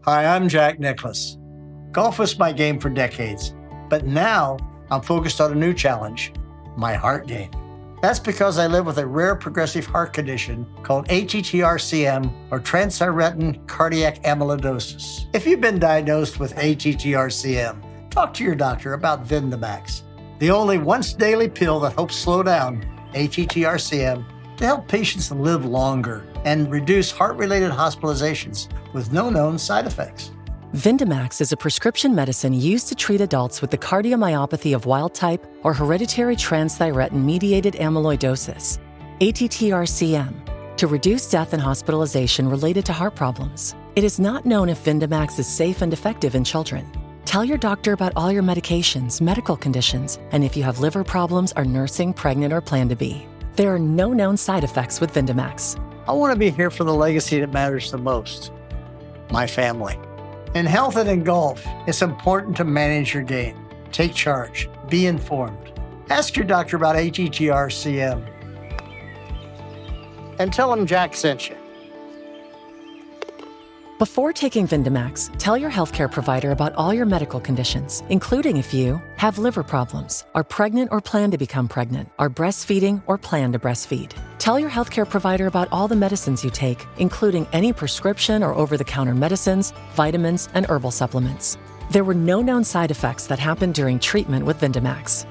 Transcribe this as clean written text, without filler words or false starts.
Hi, I'm Jack Nicklaus. Golf was my game for decades, but now I'm focused on a new challenge, my heart game. That's because I live with a rare progressive heart condition called ATTR-CM, or transthyretin cardiac amyloidosis. If you've been diagnosed with ATTR-CM, talk to your doctor about Vyndamax, the only once-daily pill that helps slow down ATTR-CM to help patients live longer and reduce heart-related hospitalizations with no known side effects. Vyndamax is a prescription medicine used to treat adults with the cardiomyopathy of wild-type or hereditary transthyretin-mediated amyloidosis, ATTR-CM, to reduce death and hospitalization related to heart problems. It is not known if Vyndamax is safe and effective in children. Tell your doctor about all your medications, medical conditions, and if you have liver problems, are nursing, pregnant, or plan to be. There are no known side effects with Vyndamax. I want to be here for the legacy that matters the most, my family. In health and in golf, it's important to manage your game. Take charge. Be informed. Ask your doctor about ATTR-CM. And tell him Jack sent you. Before taking Vyndamax, tell your healthcare provider about all your medical conditions, including if you have liver problems, are pregnant or plan to become pregnant, are breastfeeding or plan to breastfeed. Tell your healthcare provider about all the medicines you take, including any prescription or over-the-counter medicines, vitamins, and herbal supplements. There were no known side effects that happened during treatment with Vyndamax.